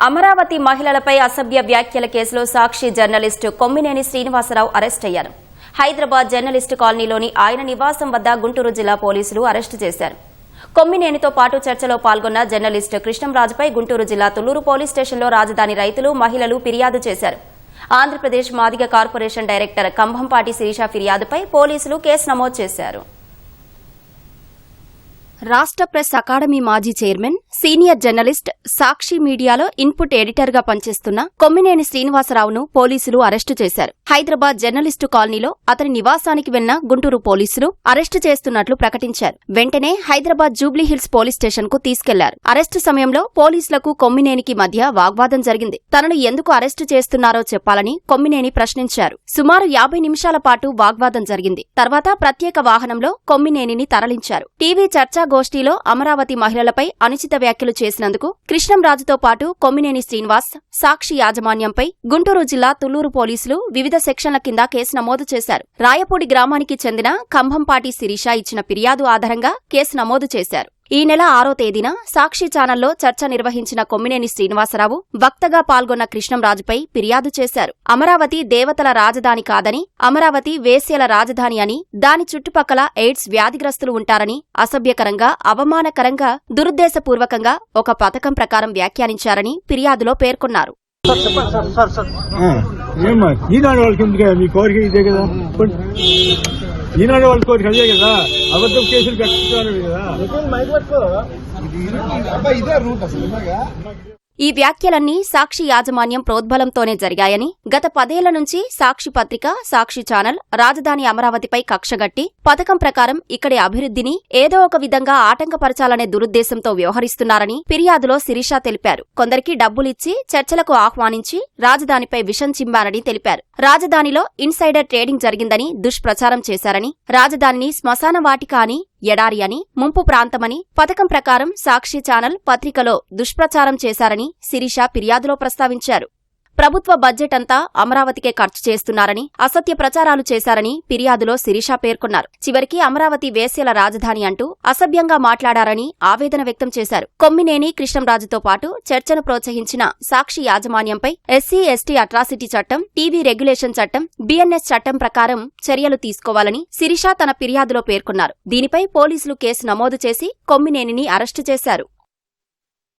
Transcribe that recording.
అమరావతి మహిళలపై అసభ్య వ్యాఖ్యల కేసులో సాక్షి జర్నలిస్టు కొమ్మినేని శ్రీనివాసరావు అరెస్ట్ అయ్యారు. హైదరాబాద్ జర్నలిస్టు కాలనీలోని ఆయన నివాసం వద్ద గుంటూరు జిల్లా పోలీసులు అరెస్టు చేశారు. కొమ్మినేనితో పాటు చర్చలో పాల్గొన్న జర్నలిస్టు కృష్ణంరాజుపై గుంటూరు జిల్లా తుళ్లూరు పోలీస్ స్టేషన్లో రాజధాని రైతులు, మహిళలు ఫిర్యాదు చేశారు. ఆంధ్రప్రదేశ్ మాదిగ కార్పొరేషన్ డైరెక్టర్ కంభంపాటి శిరీష ఫిర్యాదుపై పోలీసులు కేసు నమోదు చేశారు. రాష్ట్ర ప్రెస్ అకాడమీ మాజీ చైర్మన్, సీనియర్ జర్నలిస్ట్, సాక్షి మీడియాలో ఇన్పుట్ ఎడిటర్ గా పనిచేస్తున్న కొమ్మినేని శ్రీనివాసరావును పోలీసులు అరెస్టు చేశారు. హైదరాబాద్ జర్నలిస్టు కాలనీలో అతని నివాసానికి వెళ్లిన గుంటూరు పోలీసులు అరెస్టు చేస్తున్నట్లు ప్రకటించారు. వెంటనే హైదరాబాద్ జూబ్లీహిల్స్ పోలీస్ స్టేషన్ కు తీసుకెళ్లారు. అరెస్టు సమయంలో పోలీసులకు కొమ్మినేనికి మధ్య వాగ్వాదం జరిగింది. తనను ఎందుకు అరెస్టు చేస్తున్నారో చెప్పాలని కొమ్మినేని ప్రశ్నించారు. సుమారు 50 నిమిషాల పాటు వాగ్వాదం జరిగింది. తర్వాత ప్రత్యేక వాహనంలో కొమ్మినేనిని తరలించారు. టీవీ చర్చాగోష్ఠిలో అమరావతి మహిళలపై అనుచిత వ్యాఖ్యలు చేసినందుకు కృష్ణంరాజుతో పాటు కొమ్మినేని శ్రీనివాస్, సాక్షి యాజమాన్యంపై గుంటూరు జిల్లా తుళ్లూరు పోలీసులు వివిధ సెక్షన్ల కింద కేసు నమోదు చేశారు. రాయపూడి గ్రామానికి చెందిన కంభంపాటి శిరీష ఇచ్చిన ఫిర్యాదు ఆధారంగా కేసు నమోదు చేశారు. ఈ నెల 6వ తేదీన సాక్షి ఛానల్లో చర్చ నిర్వహించిన కొమ్మినేని శ్రీనివాసరావు వక్తగా పాల్గొన్న కృష్ణంరాజుపై ఫిర్యాదు చేశారు. అమరావతి దేవతల రాజధాని కాదని, అమరావతి వేశ్యల రాజధాని అని, దాని చుట్టుపక్కల ఎయిడ్స్ వ్యాధిగ్రస్తులు ఉంటారని అసభ్యకరంగా, అవమానకరంగా, దురుద్దేశపూర్వకంగా ఒక పథకం ప్రకారం వ్యాఖ్యానించారని ఫిర్యాదులో పేర్కొన్నారు. ఈనాడు వాళ్ళ కోరిక అదే కదా, అబద్ధం కేసులు కట్టుకున్నారు కదా. ఈ వ్యాఖ్యలన్నీ సాక్షి యాజమాన్యం ప్రోద్బలంతోనే జరిగాయని, గత 10 ఏళ్ల నుంచి సాక్షి పత్రిక, సాక్షి ఛానల్ రాజధాని అమరావతిపై కక్షగట్టి పథకం ప్రకారం ఇక్కడి అభివృద్ధిని ఏదో ఒక విధంగా ఆటంకపరచాలనే దురుద్దేశంతో వ్యవహరిస్తున్నారని ఫిర్యాదులో శిరీష తెలిపారు. కొందరికి డబ్బులిచ్చి చర్చలకు ఆహ్వానించి రాజధానిపై విషం చిమ్మారని తెలిపారు. రాజధానిలో ఇన్సైడర్ ట్రేడింగ్ జరిగిందని దుష్ప్రచారం చేశారని, రాజధానిని శ్మశాన వాటిక అని, ఎడారి అని, ముంపు ప్రాంతమని, పథకం ప్రకారం సాక్షి ఛానల్ పత్రికలో దుష్ప్రచారం చేశారని శిరీష ఫిర్యాదులో ప్రస్తావించారు. ప్రభుత్వ బడ్జెట్ అంతా అమరావతికే ఖర్చు చేస్తున్నారని, అసత్య ప్రచారాలు చేశారని ఫిర్యాదులో శిరీష పేర్కొన్నారు. చివరికి అమరావతి వేశ్యల రాజధాని అంటూ అసభ్యంగా మాట్లాడారని ఆవేదన వ్యక్తం చేశారు. కొమ్మినేని కృష్ణంరాజుతో పాటు చర్చను ప్రోత్సహించిన సాక్షి యాజమాన్యంపై ఎస్సీ, ఎస్టీ అట్రాసిటీ చట్టం, టీవీ రెగ్యులేషన్ చట్టం, బిఎన్ఎస్ చట్టం ప్రకారం చర్యలు తీసుకోవాలని శిరీష తన ఫిర్యాదులో పేర్కొన్నారు. దీనిపై పోలీసులు కేసు నమోదు చేసి కొమ్మినేనిని అరెస్టు చేశారు.